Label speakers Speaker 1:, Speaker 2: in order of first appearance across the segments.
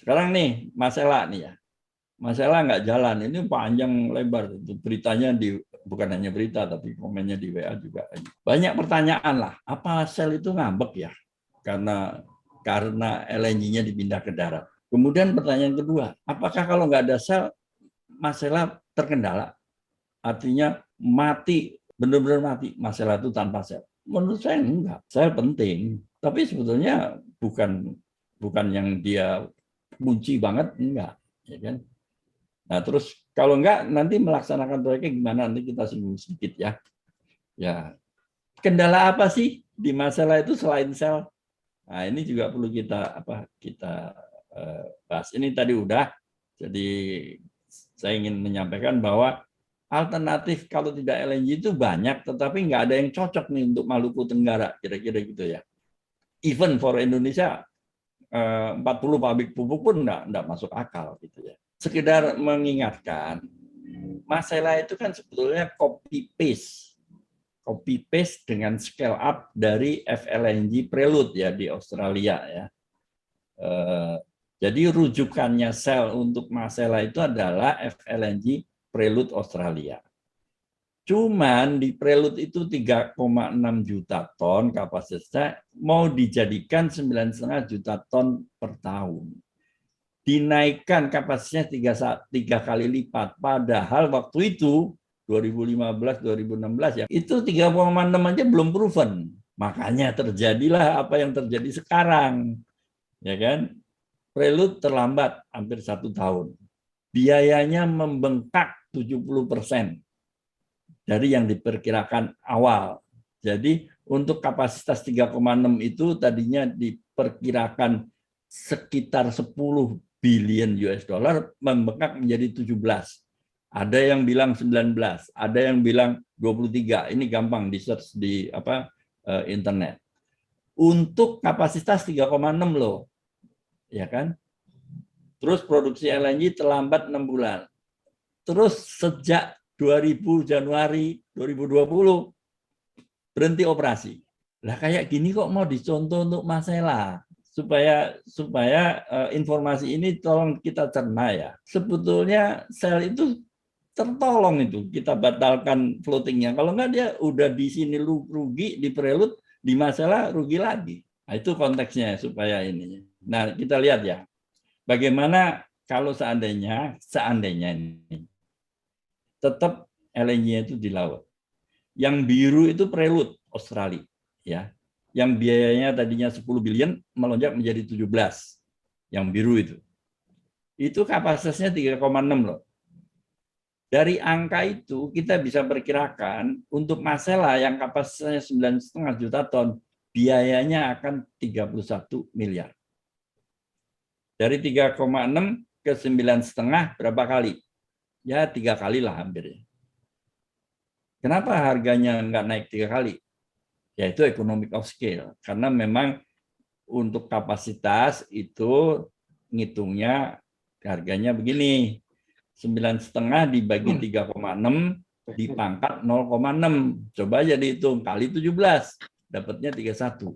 Speaker 1: Sekarang nih, masalah nih ya. Masalah nggak jalan, ini panjang lebar. Itu beritanya bukan hanya berita, tapi komennya di WA juga. Banyak pertanyaan lah, apa sel itu ngambek ya? Karena LNG-nya dipindah ke darat. Kemudian pertanyaan kedua, apakah kalau nggak ada sel, masalah terkendala? Artinya mati, benar-benar mati masalah itu tanpa sel. Menurut saya enggak, sel penting. Tapi sebetulnya bukan yang dia kunci banget, enggak. Ya kan? Nah, terus kalau enggak nanti melaksanakan proyeknya gimana, nanti kita singgung sedikit ya. Ya, kendala apa sih di masalah itu selain sel? Nah, ini juga perlu kita bahas. Ini tadi udah. Jadi saya ingin menyampaikan bahwa alternatif kalau tidak LNG itu banyak, tetapi nggak ada yang cocok nih untuk Maluku Tenggara, kira-kira gitu ya. Even for Indonesia, 40 pabrik pupuk pun nggak masuk akal gitu ya. Sekedar mengingatkan, masalah itu kan sebetulnya copy paste dengan scale up dari FLNG Prelude ya di Australia ya. Jadi rujukannya sel untuk masalah itu adalah FLNG Prelude Australia. Cuman di Prelude itu 3,6 juta ton kapasitasnya, mau dijadikan 9,5 juta ton per tahun. Dinaikkan kapasitasnya tiga kali lipat. Padahal waktu itu 2015-2016 ya, itu 3,6 aja belum proven. Makanya terjadilah apa yang terjadi sekarang. Ya kan? Prelude terlambat hampir 1 tahun. Biayanya membengkak 70% dari yang diperkirakan awal. Jadi untuk kapasitas 3,6 itu tadinya diperkirakan sekitar 10 billion US dollar, membengkak menjadi 17. Ada yang bilang 19, ada yang bilang 23. Ini gampang di search di internet. Untuk kapasitas 3,6 loh. Ya kan? Terus produksi LNG terlambat 6 bulan. Terus sejak 2000 Januari 2020 berhenti operasi. Lah kayak gini kok mau dicontoh untuk masalah supaya informasi ini tolong kita cerna ya. Sebetulnya sel itu tertolong itu kita batalkan floatingnya. Kalau enggak dia udah di sini rugi di Prelude, di masalah rugi lagi. Nah, itu konteksnya supaya ini. Nah, kita lihat ya. Bagaimana kalau seandainya ini tetap LNG-nya itu di laut. Yang biru itu Prelude Australia, ya. Yang biayanya tadinya 10 billion melonjak menjadi 17. Yang biru itu. Itu kapasitasnya 3,6 loh. Dari angka itu kita bisa perkirakan untuk Masela yang kapasitasnya 9,5 juta ton, biayanya akan 31 miliar. Dari 3,6 ke 9,5 berapa kali? Ya 3 kali lah hampir. Kenapa harganya nggak naik 3 kali? Yaitu economic of scale. Karena memang untuk kapasitas itu ngitungnya harganya begini. 9,5 dibagi 3,6 dipangkat 0,6. Coba aja dihitung kali 17. Dapatnya 31.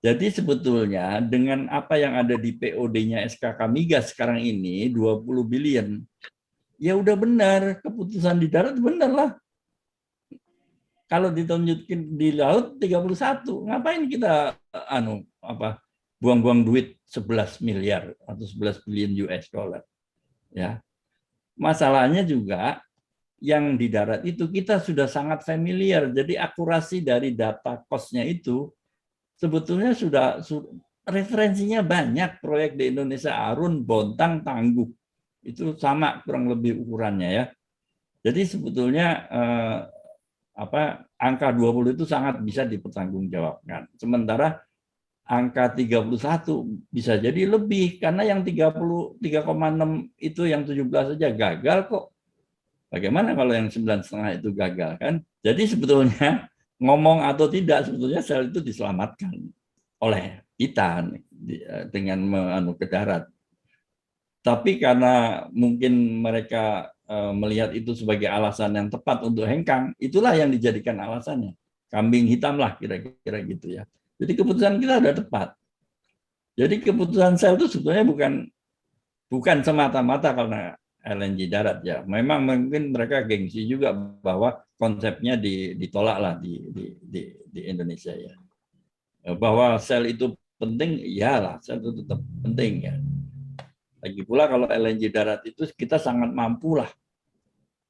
Speaker 1: Jadi sebetulnya dengan apa yang ada di POD-nya SKK Migas sekarang ini 20 billion, ya udah benar, keputusan di darat benar lah. Kalau ditunjukin di laut 31, ngapain kita buang-buang duit 11 miliar atau 11 billion US dollar. Ya. Masalahnya juga yang di darat itu kita sudah sangat familiar. Jadi akurasi dari data cost-nya itu sebetulnya sudah referensinya banyak. Proyek di Indonesia Arun, Bontang, Tangguh. Itu sama kurang lebih ukurannya ya. Jadi sebetulnya angka 20 itu sangat bisa dipertanggungjawabkan. Sementara angka 31 bisa jadi lebih karena yang 3,6 itu yang 17 saja gagal kok. Bagaimana kalau yang 9,5 itu gagal kan? Jadi sebetulnya ngomong atau tidak sebetulnya sel itu diselamatkan oleh kita dengan ke darat. Tapi karena mungkin mereka melihat itu sebagai alasan yang tepat untuk hengkang, itulah yang dijadikan alasannya. Kambing hitam lah kira-kira gitu ya. Jadi keputusan kita sudah tepat. Jadi keputusan Shell itu sebetulnya bukan semata-mata karena LNG darat ya. Memang mungkin mereka gengsi juga bahwa konsepnya ditolak lah di Indonesia ya. Bahwa Shell itu penting, iyalah Shell itu tetap penting ya. Lagi pula kalau LNG darat itu kita sangat mampu lah,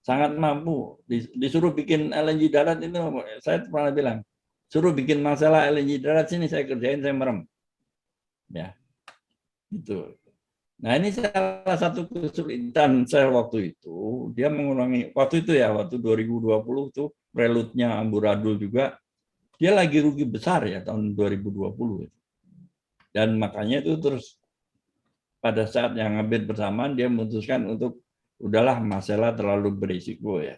Speaker 1: sangat mampu. Disuruh bikin LNG darat itu, saya pernah bilang, suruh bikin masalah LNG darat sini saya kerjain, saya merem. Ya, itu. Nah ini salah satu kesulitan saya waktu itu, dia mengurangi, waktu itu ya, waktu 2020 tuh, prelude-nya amburadul juga, dia lagi rugi besar ya tahun 2020. Dan makanya itu terus pada saat yang hampir bersamaan dia memutuskan untuk udahlah masalah terlalu berisiko ya.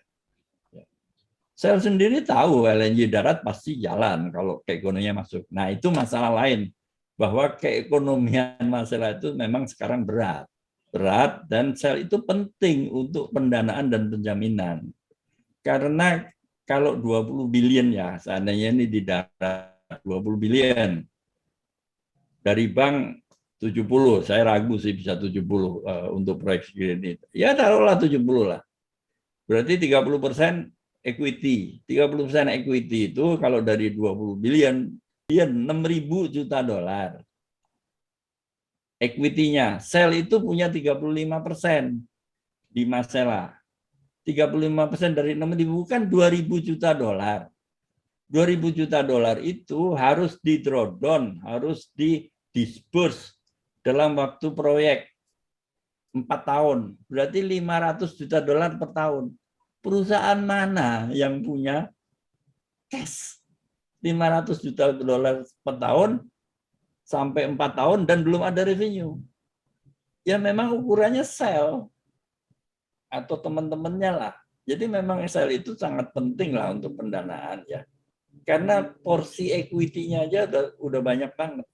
Speaker 1: Saya sendiri tahu LNG darat pasti jalan kalau keekonominya masuk. Nah itu masalah lain, bahwa keekonomian masalah itu memang sekarang berat. Berat dan sel itu penting untuk pendanaan dan penjaminan. Karena kalau 20 billion ya, seandainya ini di darat 20 billion, dari bank 70, saya ragu sih bisa 70 untuk proyek segini. Ya taruhlah 70 lah. Berarti 30% equity. 30% equity itu kalau dari 20 billion, 6.000 juta dolar. Equity-nya, Shell itu punya 35% di Masela. 35% dari 6.000 kan 2.000 juta dolar. 2.000 juta dolar itu harus di drawdown, harus di disburse dalam waktu proyek 4 tahun. Berarti 500 juta dolar per tahun. Perusahaan mana yang punya cash 500 juta dolar per tahun sampai 4 tahun dan belum ada revenue? Ya memang ukurannya Shell atau teman-temannya lah. Jadi memang Shell itu sangat penting lah untuk pendanaan ya. Karena porsi equity-nya aja udah banyak banget.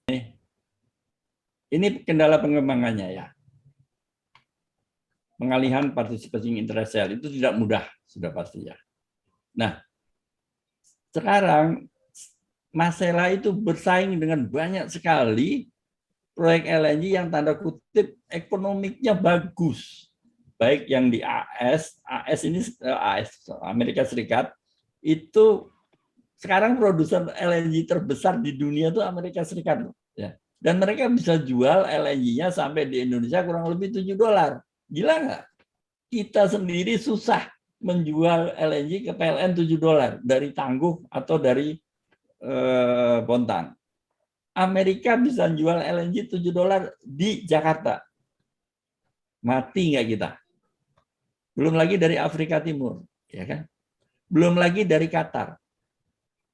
Speaker 1: Ini kendala pengembangannya ya. Pengalihan participation interest Shell itu tidak mudah, sudah pasti ya. Nah, sekarang Masela itu bersaing dengan banyak sekali proyek LNG yang tanda kutip ekonomiknya bagus. Baik yang di AS ini AS Amerika Serikat itu sekarang produsen LNG terbesar di dunia itu Amerika Serikat ya. Dan mereka bisa jual LNG-nya sampai di Indonesia kurang lebih $7. Gila nggak? Kita sendiri susah menjual LNG ke PLN $7 dari Tangguh atau dari Bontang. Amerika bisa jual LNG $7 di Jakarta. Mati nggak kita? Belum lagi dari Afrika Timur, ya kan? Belum lagi dari Qatar.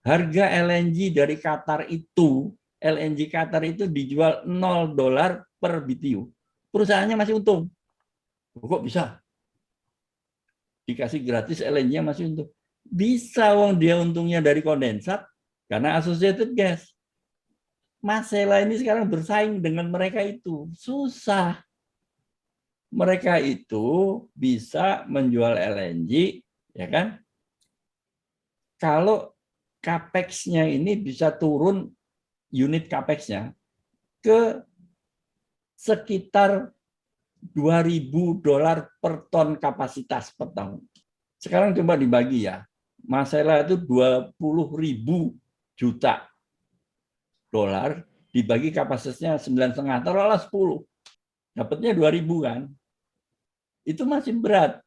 Speaker 1: Harga LNG dari Qatar itu, LNG Qatar itu dijual $0 per BTU. Perusahaannya masih untung. Kok bisa? Dikasih gratis LNG-nya masih untung. Bisa wong dia untungnya dari kondensat karena associated gas. Masela ini sekarang bersaing dengan mereka itu. Susah. Mereka itu bisa menjual LNG, ya kan? Kalau capex-nya ini bisa turun, unit capex-nya ke sekitar $2.000 per ton kapasitas per tahun. Sekarang coba dibagi ya. Masela itu 20.000 juta dolar dibagi kapasitasnya 9,5, taruhlah 10. Dapatnya 2.000 kan. Itu masih berat.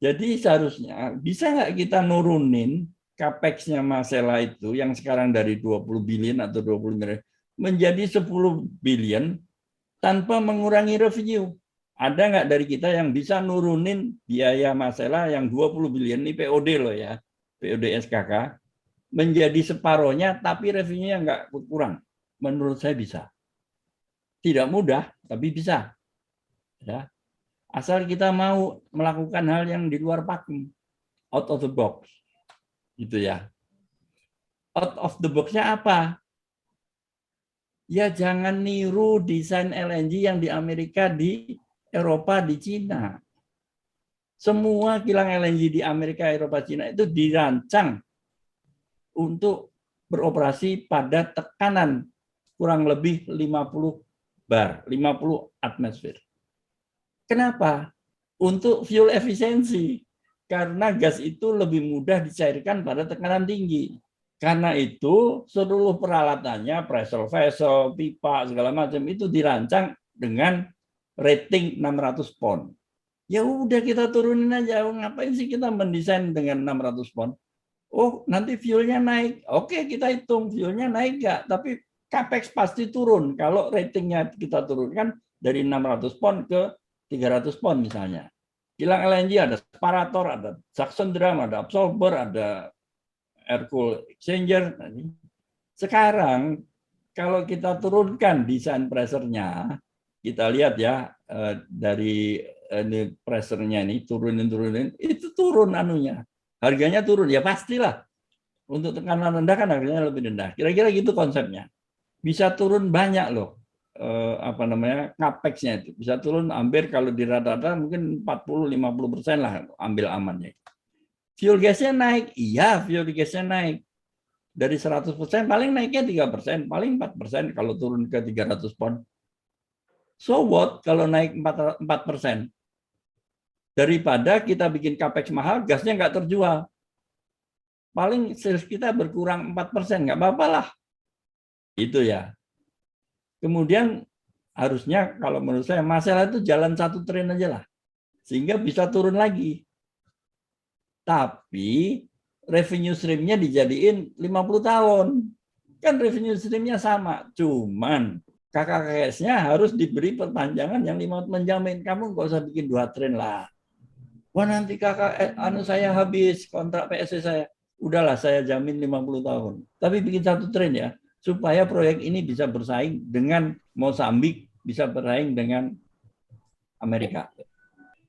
Speaker 1: Jadi seharusnya bisa nggak kita nurunin capex-nya Masela itu yang sekarang dari 20 billion atau 20 miliar menjadi 10 billion tanpa mengurangi revenue. Ada nggak dari kita yang bisa nurunin biaya Masela yang 20 billion ini POD loh ya, POD SKK menjadi separohnya tapi revenue-nya nggak kurang. Menurut saya bisa. Tidak mudah tapi bisa. Ya. Asal kita mau melakukan hal yang di luar pakem, out of the box, gitu ya. Out of the box-nya apa? Ya jangan niru desain LNG yang di Amerika, di Eropa, di Cina. Semua kilang LNG di Amerika, Eropa, Cina itu dirancang untuk beroperasi pada tekanan kurang lebih 50 bar, 50 atmosfer. Kenapa? Untuk fuel efisiensi. Karena gas itu lebih mudah dicairkan pada tekanan tinggi. Karena itu seluruh peralatannya, pressure vessel, pipa, segala macam itu dirancang dengan rating 600 pon. Ya udah kita turunin aja. Ngapain sih kita mendesain dengan 600 pon? Oh, nanti fuelnya naik. Oke, kita hitung fuelnya naik nggak? Tapi capex pasti turun kalau ratingnya kita turunkan dari 600 pon ke 300 pon misalnya. Kilang LNG ada separator, ada suction drum, ada absorber, ada air cool exchanger. Sekarang kalau kita turunkan desain pressure-nya, kita lihat ya dari ini pressure-nya ini turunin, itu turun anunya. Harganya turun, ya pastilah. Untuk tekanan rendah kan harganya lebih rendah. Kira-kira gitu konsepnya. Bisa turun banyak loh. Capex-nya itu bisa turun hampir kalau di rata-rata mungkin 40-50% lah ambil amannya. Fuel gasnya naik, iya fuel gasnya naik. Dari 100% paling naiknya 3%, paling 4% kalau turun ke 300 pon. So what kalau naik 4%? Daripada kita bikin capex mahal, gasnya nggak terjual. Paling sales kita berkurang 4%, nggak apa-apa lah. Itu ya. Kemudian harusnya kalau menurut saya masalah itu jalan satu tren aja lah. Sehingga bisa turun lagi. Tapi revenue stream-nya dijadiin 50 tahun. Kan revenue stream-nya sama. Cuman KKKS-nya harus diberi perpanjangan yang 5 tahun menjamin. Kamu nggak usah bikin 2 tren lah. Wah nanti saya habis kontrak PSC saya. Udahlah saya jamin 50 tahun. Tapi bikin 1 tren ya. Supaya proyek ini bisa bersaing dengan Mozambik, bisa bersaing dengan Amerika.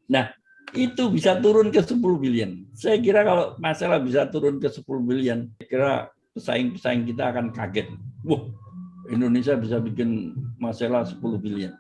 Speaker 1: Nah, itu bisa turun ke 10 billion. Saya kira kalau masalah bisa turun ke 10 billion, saya kira pesaing-pesaing kita akan kaget. Wah, Indonesia bisa bikin masalah 10 billion.